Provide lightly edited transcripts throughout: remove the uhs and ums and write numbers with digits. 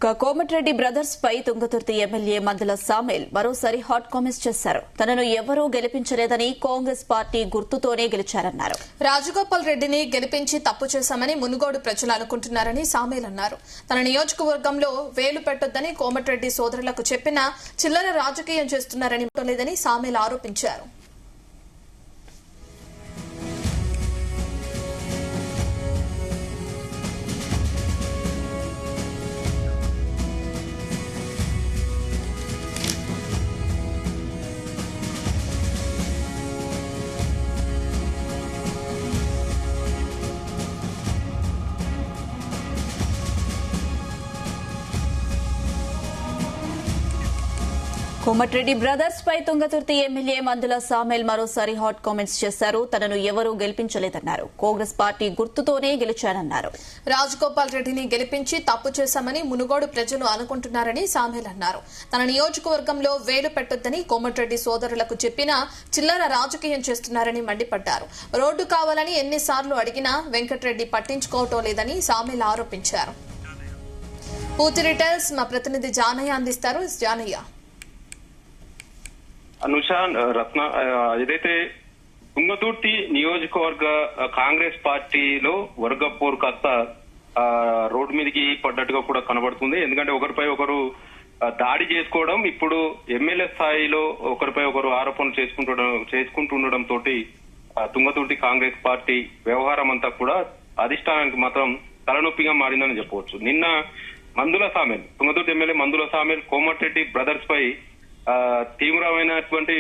Komatireddy brothers పై Thungathurthi MLA మందుల సామేల్ మరోసారి hot comments చేశారు. తనను ఎవరూ గెలిపించలేదని, కాంగ్రెస్ పార్టీ గుర్తుతోనే గెలిచారన్నారు. రాజగోపాల్ రెడ్డిని గెలిపించి తప్పు చేశామని మునుగోడు ప్రజలు అనుకుంటున్నారని సామేల్ అన్నారు. తన నియోజకవర్గంలో వేలు పెట్టొద్దని కోమటిరెడ్డి సోదరులకు చెప్పినా చిల్లర రాజకీయం చేస్తున్నారని లేదని సామేల్ ఆరోపించారు. కోమటిరెడ్డి బ్రదర్స్ పై తుంగతుర్తి ఎమ్మెల్యే మందుల సామేల్ మరోసారి హాట్ కామెంట్స్ చేశారు. తనను ఎవరూ గెలిపించలేదన్నారు. కాంగ్రెస్ పార్టీ గుర్తుతోనే గెలిచారన్నారు. రాజగోపాల్ రెడ్డిని గెలిపించి తప్పు చేశామని మునుగోడు ప్రజలు అనుకుంటున్నారని సామేల్ అన్నారు. తన నియోజకవర్గంలో వేలు పెట్టొద్దని కోమటిరెడ్డి సోదరులకు చెప్పినా చిల్లర రాజకీయం చేస్తున్నారని మండిపడ్డారు. రోడ్డు కావాలని ఎన్నిసార్లు అడిగినా వెంకటరెడ్డి పట్టించుకోవటం లేదని సామేల్ ఆరోపించారు. పూర్తి డీటెయిల్స్ మా ప్రతినిధి జానయ్య అందిస్తారు. జానయ్య, అనుష, రత్న, ఏదైతే తుంగతుర్తి నియోజకవర్గ కాంగ్రెస్ పార్టీలో వర్గపోరు కాస్త రోడ్డు మీదకి పడ్డట్టుగా కూడా కనబడుతుంది. ఎందుకంటే ఒకరిపై ఒకరు దాడి చేసుకోవడం, ఇప్పుడు ఎమ్మెల్యే స్థాయిలో ఒకరిపై ఒకరు ఆరోపణలు చేసుకుంటుండడం తోటి తుంగతుర్తి కాంగ్రెస్ పార్టీ వ్యవహారం అంతా కూడా అధిష్టానానికి మాత్రం తలనొప్పిగా మారిందని చెప్పవచ్చు. నిన్న మందుల సామేల్, తుంగతుర్తి ఎమ్మెల్యే మందుల సామేల్ కోమటిరెడ్డి బ్రదర్స్ పై తీవ్రమైనటువంటి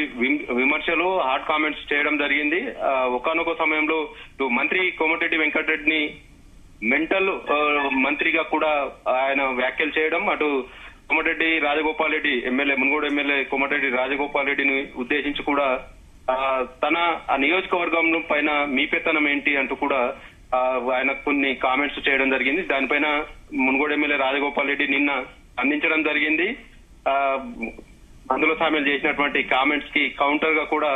విమర్శలు, హాట్ కామెంట్స్ చేయడం జరిగింది. ఒకానొక సమయంలో మంత్రి కోమటిరెడ్డి వెంకటరెడ్డిని మెంటల్ మంత్రిగా కూడా ఆయన వ్యాఖ్యలు చేయడం, అటు కోమటిరెడ్డి రాజగోపాల్ రెడ్డి ఎమ్మెల్యే, మునుగోడు ఎమ్మెల్యే కోమటిరెడ్డి రాజగోపాల్ రెడ్డిని ఉద్దేశించి కూడా తన నియోజకవర్గం పైన మీ పెత్తనం ఏంటి అంటూ కూడా ఆయన కొన్ని కామెంట్స్ చేయడం జరిగింది. దానిపైన మునుగోడు ఎమ్మెల్యే రాజగోపాల్ రెడ్డి నిన్న అందించడం జరిగింది. మందుల సామేల్ చేసినటువంటి కామెంట్స్ కి కౌంటర్ గా కూడా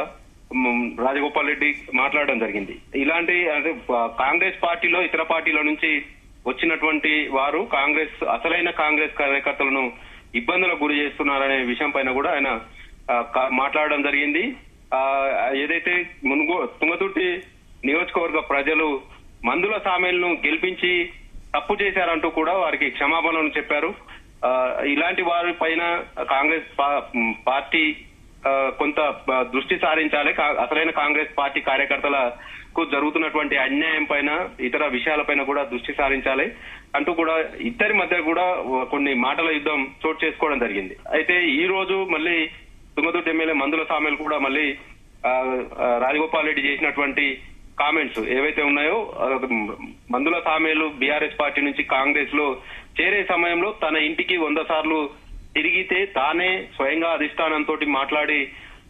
రాజగోపాల్ రెడ్డి మాట్లాడడం జరిగింది. ఇలాంటి అంటే కాంగ్రెస్ పార్టీలో ఇతర పార్టీల నుంచి వచ్చినటువంటి వారు అసలైన కాంగ్రెస్ కార్యకర్తలను ఇబ్బందులకు గురి చేస్తున్నారనే విషయం పైన కూడా ఆయన మాట్లాడడం జరిగింది. ఏదైతే తుంగతుర్తి నియోజకవర్గ ప్రజలు మందుల సామేల్ ను గెలిపించి తప్పు చేశారంటూ కూడా వారికి క్షమాపణలు చెప్పారు. ఇలాంటి వారి పైన కాంగ్రెస్ పార్టీ కొంత దృష్టి సారించాలి, అసలైన కాంగ్రెస్ పార్టీ కార్యకర్తలకు జరుగుతున్నటువంటి అన్యాయం పైన, ఇతర విషయాలపైన కూడా దృష్టి సారించాలి అంటూ కూడా ఇద్దరి మధ్య కూడా కొన్ని మాటల యుద్ధం చోటు చేసుకోవడం జరిగింది. అయితే ఈ రోజు మళ్ళీ తుంగతుర్తి ఎమ్మెల్యే మందుల సామేల్ కూడా మళ్ళీ రాజగోపాల్ రెడ్డి చేసినటువంటి కామెంట్స్ ఏవైతే ఉన్నాయో, మందుల సామేలు బీఆర్ఎస్ పార్టీ నుంచి కాంగ్రెస్ లో చేరే సమయంలో తన ఇంటికి 100 సార్లు తిరిగితే తానే స్వయంగా అధిష్టానంతో మాట్లాడి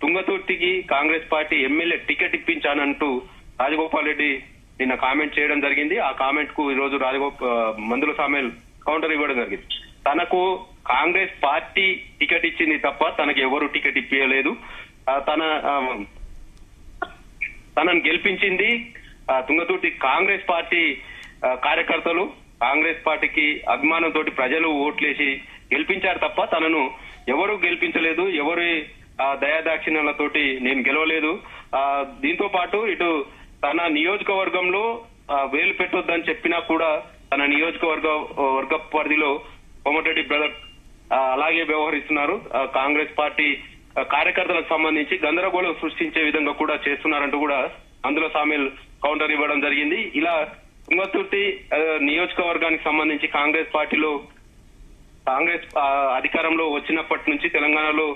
తుంగతుర్తికి కాంగ్రెస్ పార్టీ ఎమ్మెల్యే టికెట్ ఇప్పించానంటూ రాజగోపాల్ రెడ్డి నిన్న కామెంట్ చేయడం జరిగింది. ఆ కామెంట్ కు ఈ రోజు మందుల సామేల్ కౌంటర్ ఇవ్వడం జరిగింది. తనకు కాంగ్రెస్ పార్టీ టికెట్ ఇచ్చింది తప్ప తనకు ఎవరు టికెట్ ఇప్పించలేదు, తనను గెలిపించింది తుంగతుర్తి కాంగ్రెస్ పార్టీ కార్యకర్తలు, కాంగ్రెస్ పార్టీకి అభిమానంతో ప్రజలు ఓట్లేసి గెలిపించారు తప్ప తనను ఎవరు గెలిపించలేదు, ఎవరి దయాదాక్షిణ్యాలతోటి నేను గెలవలేదు. దీంతో పాటు ఇటు తన నియోజకవర్గంలో వేలు పెట్టొద్దని చెప్పినా కూడా తన వర్గ పరిధిలో కోమటిరెడ్డి బ్రదర్ అలాగే వ్యవహరిస్తున్నారు. కాంగ్రెస్ పార్టీ కార్యకర్తలకు సంబంధించి గందరగోళం సృష్టించే విధంగా కూడా చేస్తున్నారంటూ కూడా మందుల సామేల్ కౌంటర్ ఇవ్వడం జరిగింది. ఇలా తుంగతుర్తి నియోజకవర్గానికి సంబంధించి కాంగ్రెస్ అధికారంలో వచ్చినప్పటి నుంచి, తెలంగాణలో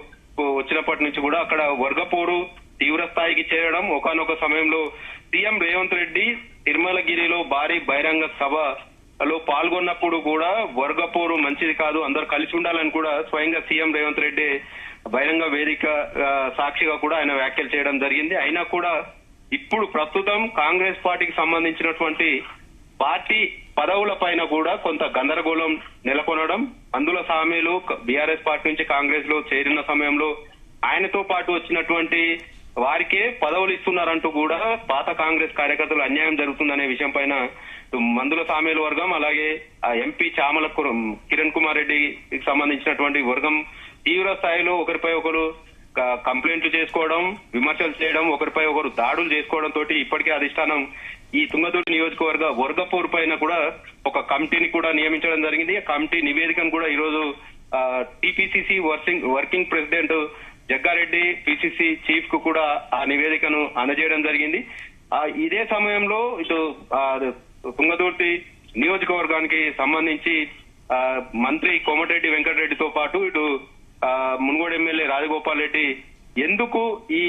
వచ్చినప్పటి నుంచి కూడా అక్కడ వర్గపోరు తీవ్ర స్థాయికి చేరడం, ఒకానొక సమయంలో సీఎం రేవంత్ రెడ్డి తిరుమలగిరిలో భారీ బహిరంగ సభలో పాల్గొన్నప్పుడు కూడా వర్గపోరు మంచిది కాదు, అందరు కలిసి ఉండాలని కూడా స్వయంగా సీఎం రేవంత్ రెడ్డి బహిరంగ వేదిక సాక్షిగా కూడా ఆయన వ్యాఖ్యలు చేయడం జరిగింది. అయినా కూడా ఇప్పుడు ప్రస్తుతం కాంగ్రెస్ పార్టీకి సంబంధించినటువంటి పార్టీ పదవుల పైన కూడా కొంత గందరగోళం నెలకొనడం, మందుల సామేలు బీఆర్ఎస్ పార్టీ నుంచి కాంగ్రెస్ లో చేరిన సమయంలో ఆయనతో పాటు వచ్చినటువంటి వారికే పదవులు ఇస్తున్నారంటూ కూడా పాత కాంగ్రెస్ కార్యకర్తలు అన్యాయం జరుగుతుందనే విషయం పైన మందుల సామేలు వర్గం అలాగే ఎంపీ చామల కిరణ్ కుమార్ రెడ్డికి సంబంధించినటువంటి వర్గం తీవ్ర స్థాయిలో ఒకరిపై ఒకరు కంప్లైంట్లు చేసుకోవడం, విమర్శలు చేయడం, ఒకరిపై ఒకరు దాడులు చేసుకోవడం తోటి ఇప్పటికే అధిష్టానం ఈ తుంగతుర్తి నియోజకవర్గ వర్గపోరు పైన కూడా ఒక కమిటీని కూడా నియమించడం జరిగింది. ఆ కమిటీ నివేదికను కూడా ఈరోజు TPCC working president Jaggareddy PCC chief కు కూడా ఆ నివేదికను అందజేయడం జరిగింది. ఇదే సమయంలో ఇటు తుంగతుర్తి నియోజకవర్గానికి సంబంధించి మంత్రి కోమటిరెడ్డి వెంకటరెడ్డితో పాటు ఇటు మునుగోడు ఎమ్మెల్యే రాజగోపాల్ రెడ్డి ఎందుకు ఈ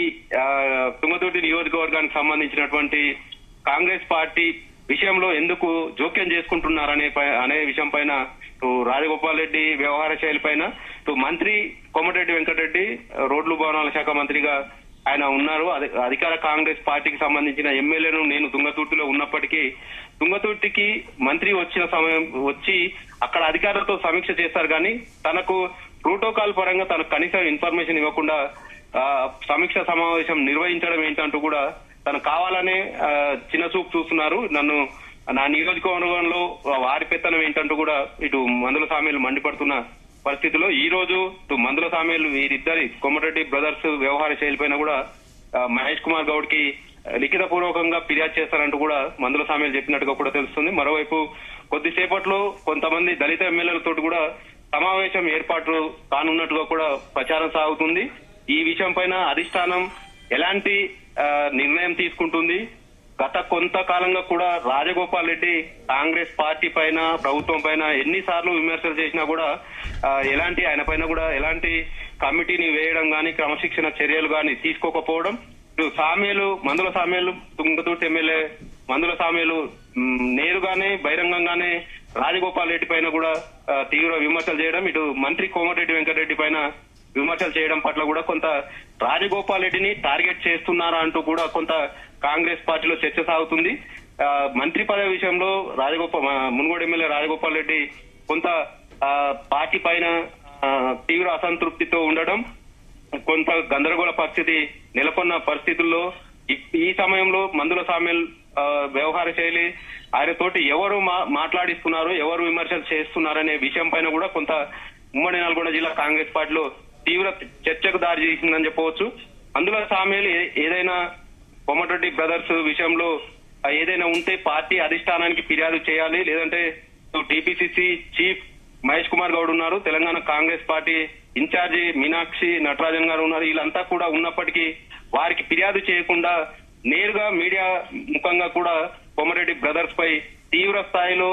తుంగతుర్తి నియోజకవర్గానికి సంబంధించినటువంటి కాంగ్రెస్ పార్టీ విషయంలో ఎందుకు జోక్యం చేసుకుంటున్నారనే విషయం పైన రాజగోపాల్ రెడ్డి వ్యవహార శైలి పైన మంత్రి కోమటిరెడ్డి వెంకటరెడ్డి రోడ్లు భవనాల శాఖ మంత్రిగా ఆయన ఉన్నారు. అధికార కాంగ్రెస్ పార్టీకి సంబంధించిన ఎమ్మెల్యేను నేను తుంగతుర్తిలో ఉన్నప్పటికీ తుంగతుర్తికి మంత్రి వచ్చిన సమయం వచ్చి అక్కడ అధికారులతో సమీక్ష చేస్తారు కానీ తనకు ప్రోటోకాల్ పరంగా తనకు కనీసం ఇన్ఫర్మేషన్ ఇవ్వకుండా సమీక్ష సమావేశం నిర్వహించడం ఏంటంటూ కూడా తను కావాలనే చిన్న చూపు చూస్తున్నారు. నా నియోజకవర్గంలో వారి పెత్తనం ఏంటంటూ కూడా ఇటు మందుల సామేలు మండిపడుతున్న పరిస్థితిలో ఈ రోజు మందుల సామేలు వీరిద్దరి కోమటిరెడ్డి బ్రదర్స్ వ్యవహార శైలిపైన కూడా మహేష్ కుమార్ గౌడ్ కి లిఖిత పూర్వకంగా ఫిర్యాదు చేస్తారంటూ కూడా మందుల సామేలు చెప్పినట్టుగా కూడా తెలుస్తుంది. మరోవైపు కొద్దిసేపట్లో కొంతమంది దళిత ఎమ్మెల్యేలతో కూడా సమావేశం ఏర్పాటు కానున్నట్టుగా కూడా ప్రచారం సాగుతుంది. ఈ విషయం పైన అధిష్టానం ఎలాంటి నిర్ణయం తీసుకుంటుంది? గత కొంతకాలంగా కూడా రాజగోపాల్ రెడ్డి కాంగ్రెస్ పార్టీ పైన ప్రభుత్వం పైన ఎన్నిసార్లు విమర్శలు చేసినా కూడా ఆయన పైన కూడా ఎలాంటి కమిటీని వేయడం గాని క్రమశిక్షణ చర్యలు గాని తీసుకోకపోవడం, మందుల సామేలు తుంగతుర్తి ఎమ్మెల్యే మందుల సామేలు నేరుగానే బహిరంగంగానే రాజగోపాల్ రెడ్డి పైన కూడా తీవ్ర విమర్శలు చేయడం, ఇటు మంత్రి కోమటిరెడ్డి వెంకటరెడ్డి పైన విమర్శలు చేయడం పట్ల కూడా కొంత రాజగోపాల్ రెడ్డిని టార్గెట్ చేస్తున్నారా అంటూ కూడా కొంత కాంగ్రెస్ పార్టీలో చర్చ సాగుతుంది. మంత్రి పదవి విషయంలో మునుగోడు ఎమ్మెల్యే రాజగోపాల్ రెడ్డి కొంత పార్టీ పైన తీవ్ర అసంతృప్తితో ఉండడం, కొంత గందరగోళ పరిస్థితి నెలకొన్న పరిస్థితుల్లో ఈ సమయంలో మందుల సామేల్ వ్యవహార శైలి ఆయనతోటి ఎవరు మాట్లాడిస్తున్నారు, ఎవరు విమర్శలు చేస్తున్నారనే విషయం పైన కూడా కొంత ఉమ్మడి నల్గొండ జిల్లా కాంగ్రెస్ పార్టీలో తీవ్ర చర్చకు దారి చేసిందని చెప్పవచ్చు. అందులో సామేలు ఏదైనా కోమటిరెడ్డి బ్రదర్స్ విషయంలో ఏదైనా ఉంటే పార్టీ అధిష్టానానికి ఫిర్యాదు చేయాలి, లేదంటే టిపిసిసి చీఫ్ మహేష్ కుమార్ గౌడ్ ఉన్నారు, తెలంగాణ కాంగ్రెస్ పార్టీ ఇన్ఛార్జి మీనాక్షి నటరాజన్ గారు ఉన్నారు. వీళ్ళంతా కూడా ఉన్నప్పటికీ వారికి ఫిర్యాదు చేయకుండా నేరుగా మీడియా ముఖంగా కూడా కోమటిరెడ్డి బ్రదర్స్ పై తీవ్ర స్థాయిలో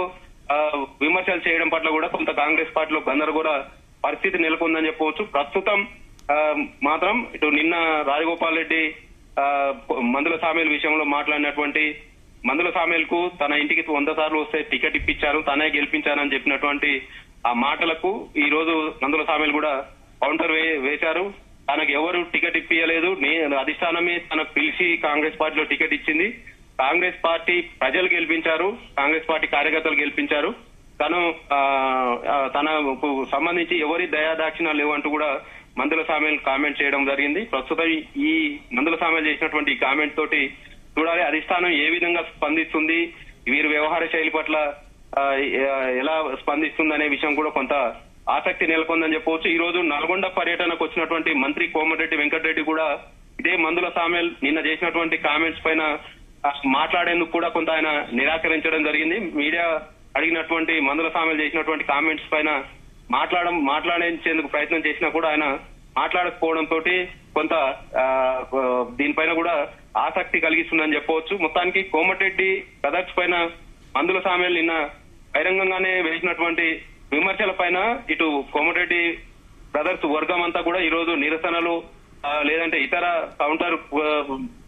విమర్శలు చేయడం పట్ల కూడా కొంత కాంగ్రెస్ పార్టీలో గందరగోళ పరిస్థితి నెలకొందని చెప్పవచ్చు. ప్రస్తుతం మాత్రం ఇటు నిన్న రాజగోపాల్ రెడ్డి మందుల సామేలు విషయంలో మాట్లాడినటువంటి మందుల సామేల్కు తన ఇంటికి 100 సార్లు వస్తే టికెట్ ఇప్పించారు, తనే గెలిపించారని చెప్పినటువంటి ఆ మాటలకు ఈ రోజు మందుల సామేలు కూడా కౌంటర్ వేశారు. తనకు ఎవరు టికెట్ ఇప్పించలేదు, అధిష్టానమే తనకు పిలిచి కాంగ్రెస్ పార్టీలో టికెట్ ఇచ్చింది, కాంగ్రెస్ పార్టీ ప్రజలు గెలిపించారు, కాంగ్రెస్ పార్టీ కార్యకర్తలు గెలిపించారు, తనకు సంబంధించి ఎవరి దయాదాక్షిణాలు లేవంటూ కూడా మందుల సామేలు కామెంట్ చేయడం జరిగింది. ప్రస్తుతం ఈ మందుల సామేలు చేసినటువంటి ఈ కామెంట్ తోటి చూడాలి అధిష్టానం ఏ విధంగా స్పందిస్తుంది, వీరి వ్యవహార శైలి పట్ల ఎలా స్పందిస్తుంది అనే విషయం కూడా కొంత ఆసక్తి నెలకొందని చెప్పవచ్చు. ఈ రోజు నల్గొండ పర్యటనకు వచ్చినటువంటి మంత్రి కోమటిరెడ్డి వెంకటరెడ్డి కూడా ఇదే మందుల సామేల్ నిన్న చేసినటువంటి కామెంట్స్ పైన మాట్లాడేందుకు కూడా కొంత ఆయన నిరాకరించడం జరిగింది. మీడియా అడిగినటువంటి మందుల సామేల్ చేసినటువంటి కామెంట్స్ పైన మాట్లాడించేందుకు ప్రయత్నం చేసినా కూడా ఆయన మాట్లాడకపోవడం తోటి కొంత దీనిపైన కూడా ఆసక్తి కలిగిస్తుందని చెప్పవచ్చు. మొత్తానికి కోమటిరెడ్డి బ్రదర్స్ పైన మందుల సామేల్ నిన్న బహిరంగంగానే వేసినటువంటి విమర్శల పైన ఇటు కోమటిరెడ్డి బ్రదర్స్ వర్గం అంతా కూడా ఈ రోజు నిరసనలు లేదంటే ఇతర కౌంటర్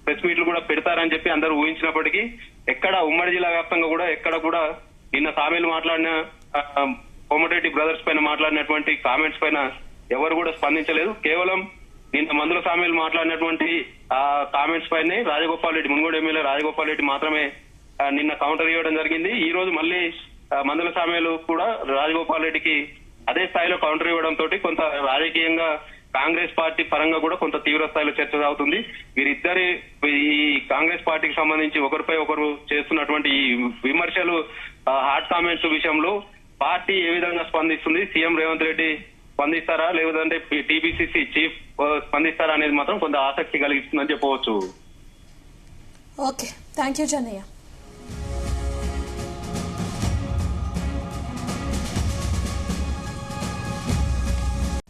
ప్రెస్ మీట్లు కూడా పెడతారని చెప్పి అందరూ ఊహించినప్పటికీ ఎక్కడ ఉమ్మడి జిల్లా వ్యాప్తంగా కూడా ఎక్కడ కూడా నిన్న సామేలు మాట్లాడిన కోమటిరెడ్డి బ్రదర్స్ పైన మాట్లాడినటువంటి కామెంట్స్ పైన ఎవరు కూడా స్పందించలేదు. కేవలం నిన్న మందుల సామేలు మాట్లాడినటువంటి ఆ కామెంట్స్ పైనే రాజగోపాల్ రెడ్డి మునుగోడు ఎమ్మెల్యే రాజగోపాల్ రెడ్డి మాత్రమే నిన్న కౌంటర్ ఇవ్వడం జరిగింది. ఈ రోజు మళ్ళీ మందుల సామేలు కూడా రాజగోపాల్ రెడ్డికి అదే స్థాయిలో కౌంటర్ ఇవ్వడం తోటి కొంత రాజకీయంగా కాంగ్రెస్ పార్టీ పరంగా కూడా కొంత తీవ్ర స్థాయిలో చర్చ సాగుతుంది. వీరిద్దరి ఈ కాంగ్రెస్ పార్టీకి సంబంధించి ఒకరిపై ఒకరు చేస్తున్నటువంటి ఈ విమర్శలు, హాట్ కామెంట్స్ విషయంలో పార్టీ ఏ విధంగా స్పందిస్తుంది, సీఎం రేవంత్ రెడ్డి స్పందిస్తారా లేదంటే టీపీసీసీ చీఫ్ స్పందిస్తారా అనేది మాత్రం కొంత ఆసక్తి కలిగిస్తుందని చెప్పవచ్చు. Okay, thank you Janaiah.